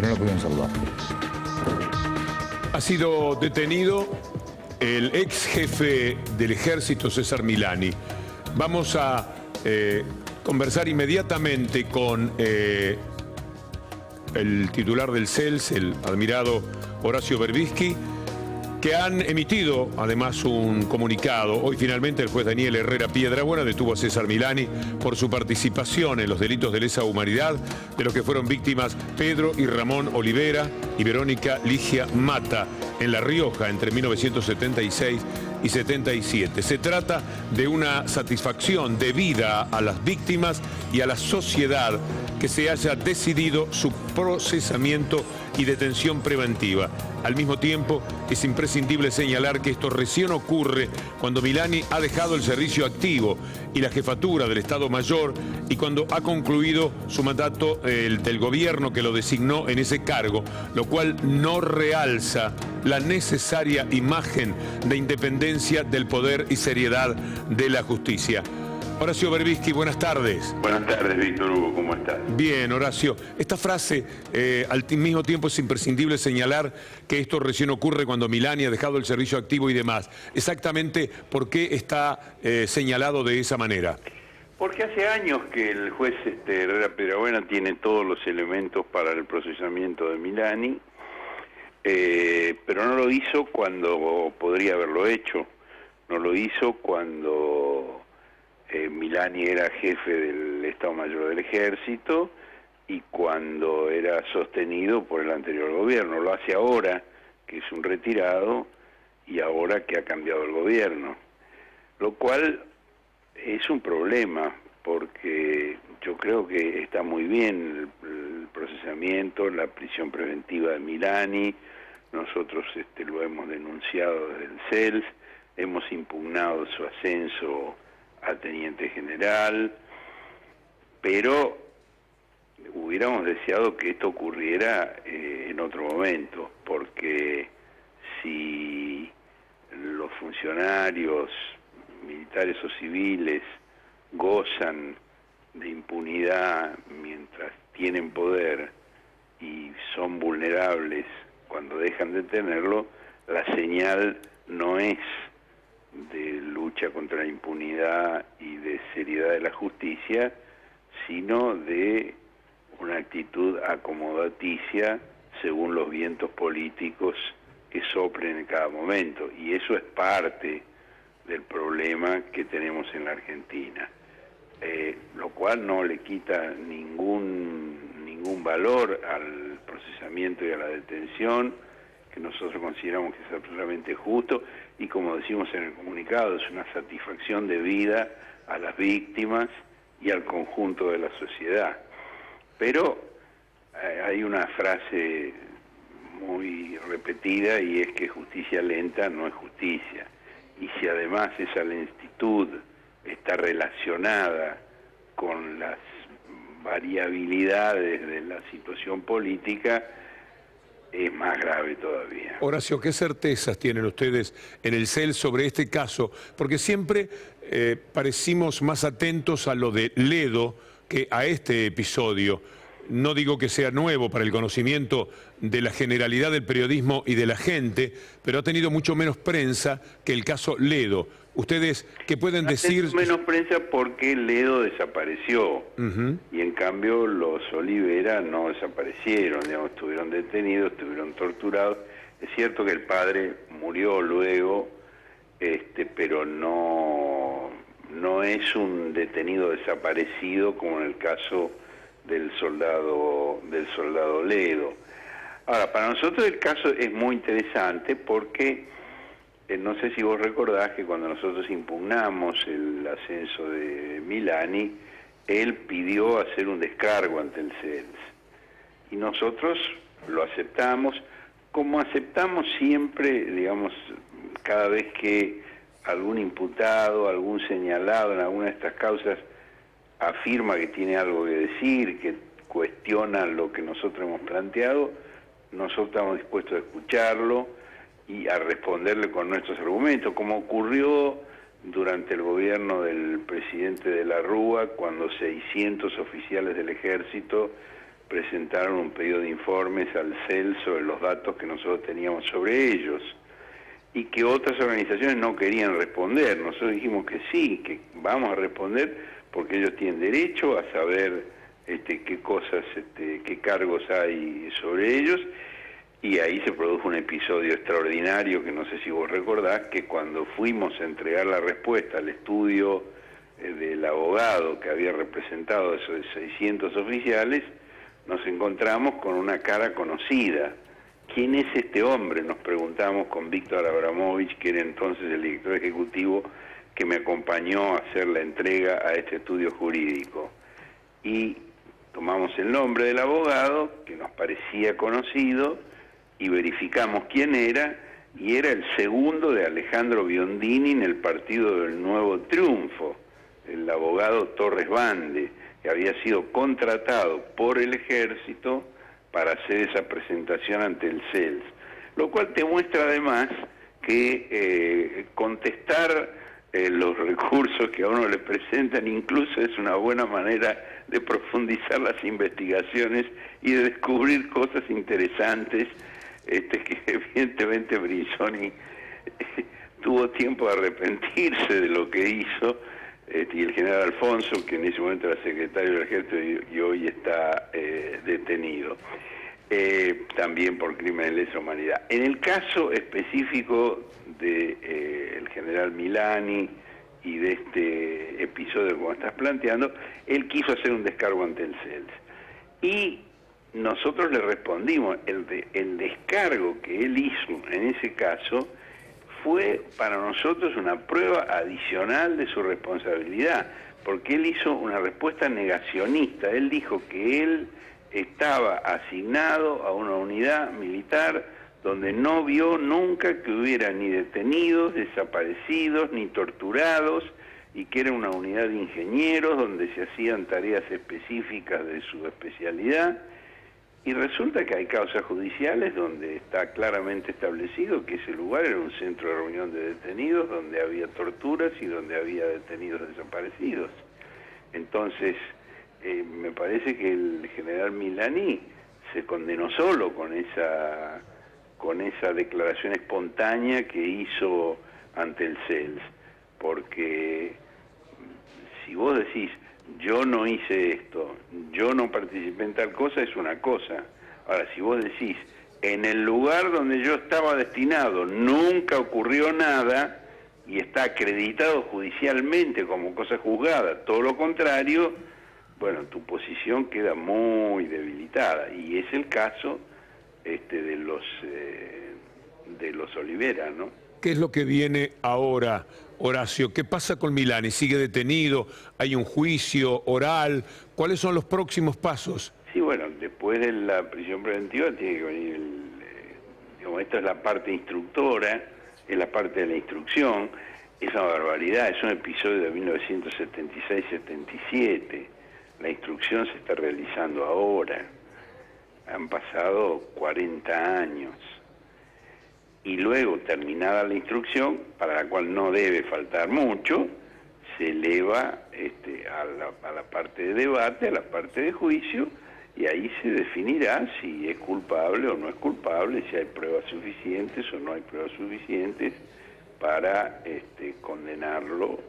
que no la pudieron salvar. Ha sido detenido el ex jefe del ejército, César Milani. Vamos a conversar inmediatamente con el titular del CELS, el admirado Horacio Berbisky, que han emitido además un comunicado. Hoy finalmente el juez Daniel Herrera Piedrabuena detuvo a César Milani por su participación en los delitos de lesa humanidad de los que fueron víctimas Pedro y Ramón Olivera y Verónica Ligia Mata en La Rioja entre 1976 y 77. Se trata de una satisfacción debida a las víctimas y a la sociedad que se haya decidido su procesamiento y detención preventiva. Al mismo tiempo, es imprescindible señalar que esto recién ocurre cuando Milani ha dejado el servicio activo y la jefatura del Estado Mayor y cuando ha concluido su mandato del gobierno que lo designó en ese cargo, lo cual no realza la necesaria imagen de independencia del poder y seriedad de la justicia. Horacio Berbisky, buenas tardes. Buenas tardes, Víctor Hugo, ¿cómo estás? Bien, Horacio. Esta frase, al mismo tiempo es imprescindible señalar que esto recién ocurre cuando Milani ha dejado el servicio activo y demás. Exactamente, ¿por qué está señalado de esa manera? Porque hace años que el juez Herrera Piedrabuena tiene todos los elementos para el procesamiento de Milani, pero no lo hizo cuando podría haberlo hecho. No lo hizo cuando Milani era jefe del Estado Mayor del Ejército y cuando era sostenido por el anterior gobierno. Lo hace ahora, que es un retirado, y ahora que ha cambiado el gobierno. Lo cual es un problema, porque yo creo que está muy bien el procesamiento, la prisión preventiva de Milani. Nosotros lo hemos denunciado desde el CELS, hemos impugnado su ascenso a teniente general, pero hubiéramos deseado que esto ocurriera en otro momento, porque si los funcionarios militares o civiles gozan de impunidad mientras tienen poder y son vulnerables cuando dejan de tenerlo, la señal no es de lucha contra la impunidad y de seriedad de la justicia, sino de una actitud acomodaticia según los vientos políticos que soplen en cada momento. Y eso es parte del problema que tenemos en la Argentina, lo cual no le quita ningún valor al procesamiento y a la detención, que nosotros consideramos que es absolutamente justo, y como decimos en el comunicado, es una satisfacción debida a las víctimas y al conjunto de la sociedad. Pero hay una frase muy repetida, y es que justicia lenta no es justicia. Y si además esa lentitud está relacionada con las variabilidades de la situación política, es más grave todavía. Horacio, ¿qué certezas tienen ustedes en el CELS sobre este caso? Porque siempre parecimos más atentos a lo de Ledo que a este episodio. No digo que sea nuevo para el conocimiento de la generalidad del periodismo y de la gente, pero ha tenido mucho menos prensa que el caso Ledo. ¿Ustedes qué pueden decir? Menos prensa porque Ledo desapareció, y en cambio los Olivera no desaparecieron, digamos, estuvieron detenidos, estuvieron torturados. Es cierto que el padre murió luego, pero no es un detenido desaparecido como en el caso del soldado Ledo. Ahora, para nosotros el caso es muy interesante porque no sé si vos recordás que cuando nosotros impugnamos el ascenso de Milani, él pidió hacer un descargo ante el CELS. Y nosotros lo aceptamos, como aceptamos siempre, digamos, cada vez que algún imputado, algún señalado en alguna de estas causas afirma que tiene algo que decir, que cuestiona lo que nosotros hemos planteado, nosotros estamos dispuestos a escucharlo y a responderle con nuestros argumentos, como ocurrió durante el gobierno del presidente de la Rúa, cuando 600 oficiales del ejército presentaron un pedido de informes al CEL sobre los datos que nosotros teníamos sobre ellos, y que otras organizaciones no querían responder. Nosotros dijimos que sí, que vamos a responder porque ellos tienen derecho a saber qué cosas, qué cargos hay sobre ellos, y ahí se produjo un episodio extraordinario que no sé si vos recordás, que cuando fuimos a entregar la respuesta al estudio del abogado que había representado esos 600 oficiales, nos encontramos con una cara conocida. ¿Quién es este hombre?, nos preguntamos con Víctor Abramovich, que era entonces el director ejecutivo que me acompañó a hacer la entrega a este estudio jurídico. Y tomamos el nombre del abogado, que nos parecía conocido, y verificamos quién era, y era el segundo de Alejandro Biondini en el Partido del Nuevo Triunfo, el abogado Torres Bande, que había sido contratado por el Ejército para hacer esa presentación ante el CELS, lo cual te muestra además que contestar los recursos que a uno le presentan incluso es una buena manera de profundizar las investigaciones y de descubrir cosas interesantes, que evidentemente Brinsoni tuvo tiempo de arrepentirse de lo que hizo, y el general Alfonso, que en ese momento era secretario del Ejército y hoy está detenido, también por crímenes de lesa humanidad. En el caso específico de el general Milani y de este episodio como estás planteando, él quiso hacer un descargo ante el CELS. Y nosotros le respondimos, el descargo que él hizo en ese caso fue para nosotros una prueba adicional de su responsabilidad, porque él hizo una respuesta negacionista. Él dijo que él estaba asignado a una unidad militar donde no vio nunca que hubiera ni detenidos, desaparecidos, ni torturados, y que era una unidad de ingenieros donde se hacían tareas específicas de su especialidad. Y resulta que hay causas judiciales donde está claramente establecido que ese lugar era un centro de reunión de detenidos, donde había torturas y donde había detenidos desaparecidos. Entonces, me parece que el general Milani se condenó solo con esa declaración espontánea que hizo ante el CELS, porque si vos decís, yo no hice esto, yo no participé en tal cosa, es una cosa. Ahora, si vos decís, en el lugar donde yo estaba destinado nunca ocurrió nada y está acreditado judicialmente como cosa juzgada, todo lo contrario, bueno, tu posición queda muy debilitada. Y es el caso de los Olivera, ¿no? ¿Qué es lo que viene ahora, Horacio? ¿Qué pasa con Milani? ¿Sigue detenido? ¿Hay un juicio oral? ¿Cuáles son los próximos pasos? Sí, bueno, después de la prisión preventiva tiene que venir, esta es la parte instructora, es la parte de la instrucción, es una barbaridad, es un episodio de 1976-77, la instrucción se está realizando ahora, han pasado 40 años. Y luego, terminada la instrucción, para la cual no debe faltar mucho, se eleva a la parte de debate, a la parte de juicio, y ahí se definirá si es culpable o no es culpable, si hay pruebas suficientes o no hay pruebas suficientes para condenarlo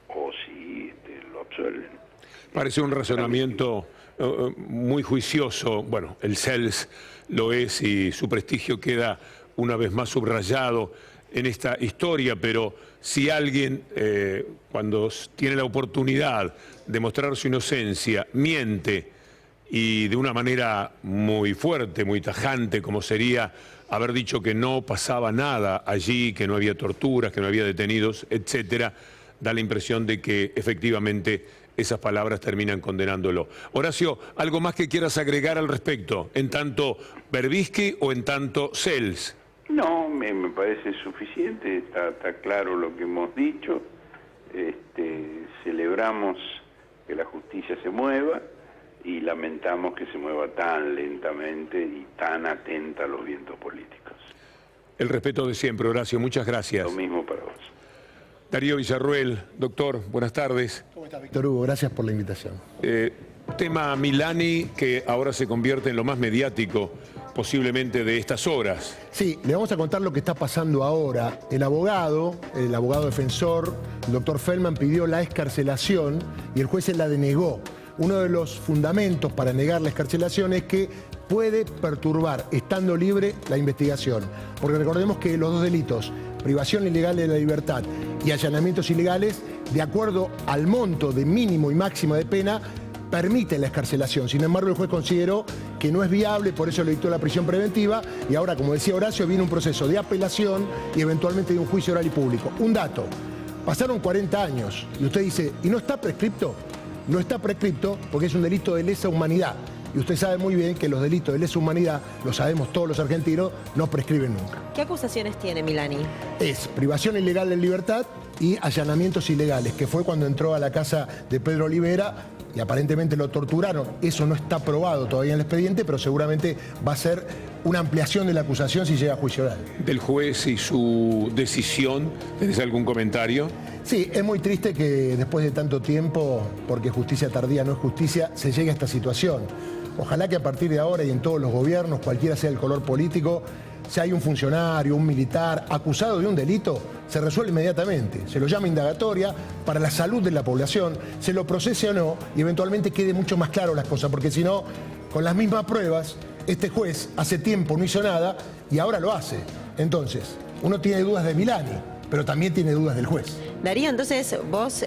o si lo absuelven. Parece un razonamiento muy juicioso. Bueno, el CELS lo es y su prestigio queda una vez más subrayado en esta historia, pero si alguien, cuando tiene la oportunidad de mostrar su inocencia, miente y de una manera muy fuerte, muy tajante, como sería haber dicho que no pasaba nada allí, que no había torturas, que no había detenidos, etcétera, da la impresión de que efectivamente esas palabras terminan condenándolo. Horacio, ¿algo más que quieras agregar al respecto, en tanto Berbisky o en tanto CELS? No, me parece suficiente, está claro lo que hemos dicho. Celebramos que la justicia se mueva y lamentamos que se mueva tan lentamente y tan atenta a los vientos políticos. El respeto de siempre, Horacio, muchas gracias. Lo mismo para vos. Darío Villarruel, doctor, buenas tardes. ¿Cómo estás, Víctor Hugo? Gracias por la invitación. Tema Milani, que ahora se convierte en lo más mediático posiblemente de estas horas. Sí, le vamos a contar lo que está pasando ahora. El abogado defensor, el doctor Feldman, pidió la excarcelación y el juez se la denegó. Uno de los fundamentos para negar la excarcelación es que puede perturbar, estando libre, la investigación. Porque recordemos que los dos delitos, privación ilegal de la libertad y allanamientos ilegales, de acuerdo al monto de mínimo y máxima de pena, permite la excarcelación. Sin embargo, el juez consideró que no es viable, por eso le dictó la prisión preventiva y ahora, como decía Horacio, viene un proceso de apelación y eventualmente de un juicio oral y público. Un dato, pasaron 40 años y usted dice, ¿y no está prescripto? No está prescripto porque es un delito de lesa humanidad. Y usted sabe muy bien que los delitos de lesa humanidad, lo sabemos todos los argentinos, no prescriben nunca. ¿Qué acusaciones tiene Milani? Es privación ilegal de libertad y allanamientos ilegales, que fue cuando entró a la casa de Pedro Olivera y aparentemente lo torturaron. Eso no está probado todavía en el expediente, pero seguramente va a ser una ampliación de la acusación si llega a juicio oral. Del juez y su decisión, ¿tenés algún comentario? Sí, es muy triste que después de tanto tiempo, porque justicia tardía no es justicia, se llegue a esta situación. Ojalá que a partir de ahora y en todos los gobiernos, cualquiera sea el color político, si hay un funcionario, un militar acusado de un delito, se resuelve inmediatamente. Se lo llama indagatoria para la salud de la población, se lo procese o no y eventualmente quede mucho más claro las cosas, porque si no, con las mismas pruebas, este juez hace tiempo no hizo nada y ahora lo hace. Entonces, uno tiene dudas de Milani, pero también tiene dudas del juez. Darío, entonces vos,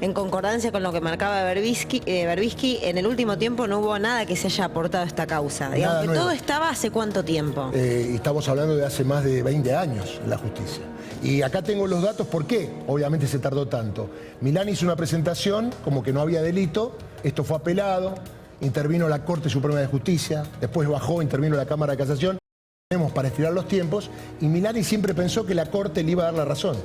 en concordancia con lo que marcaba Berbisky, en el último tiempo no hubo nada que se haya aportado a esta causa. Digamos que todo estaba hace ¿cuánto tiempo? Estamos hablando de hace más de 20 años en la justicia. Y acá tengo los datos, ¿por qué? Obviamente se tardó tanto. Milani hizo una presentación como que no había delito, esto fue apelado, intervino la Corte Suprema de Justicia, después bajó, intervino la Cámara de Casación. Tenemos para estirar los tiempos y Milani siempre pensó que la Corte le iba a dar la razón.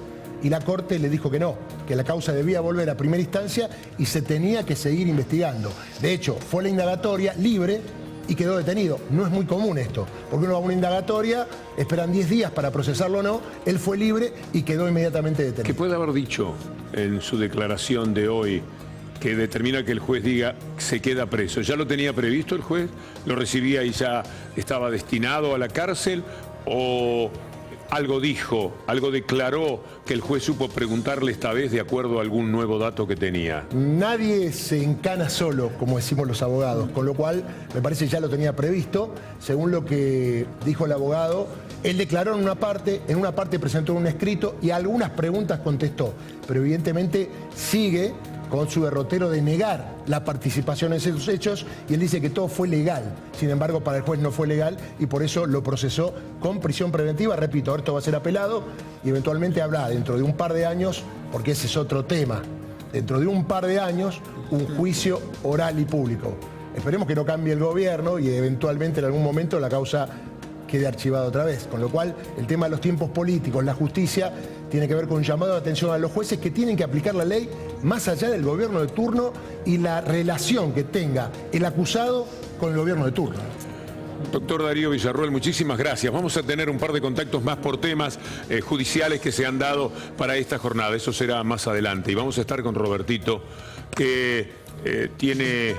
Y la Corte le dijo que no, que la causa debía volver a primera instancia y se tenía que seguir investigando. De hecho, fue la indagatoria libre y quedó detenido. No es muy común esto, porque uno va a una indagatoria, esperan 10 días para procesarlo o no, él fue libre y quedó inmediatamente detenido. ¿Qué puede haber dicho en su declaración de hoy que determina que el juez diga se queda preso? ¿Ya lo tenía previsto el juez? ¿Lo recibía y ya estaba destinado a la cárcel? ¿O algo dijo, algo declaró que el juez supo preguntarle esta vez de acuerdo a algún nuevo dato que tenía? Nadie se encana solo, como decimos los abogados, con lo cual me parece que ya lo tenía previsto. Según lo que dijo el abogado, él declaró en una parte presentó un escrito y algunas preguntas contestó, pero evidentemente sigue con su derrotero de negar la participación en esos hechos y él dice que todo fue legal. Sin embargo, para el juez no fue legal y por eso lo procesó con prisión preventiva. Repito, esto va a ser apelado y eventualmente habrá dentro de un par de años, porque ese es otro tema, dentro de un par de años un juicio oral y público. Esperemos que no cambie el gobierno y eventualmente en algún momento la causa quede archivada otra vez. Con lo cual, el tema de los tiempos políticos, la justicia, tiene que ver con un llamado de atención a los jueces que tienen que aplicar la ley más allá del gobierno de turno y la relación que tenga el acusado con el gobierno de turno. Doctor Darío Villarroel, muchísimas gracias. Vamos a tener un par de contactos más por temas judiciales que se han dado para esta jornada. Eso será más adelante. Y vamos a estar con Robertito, que tiene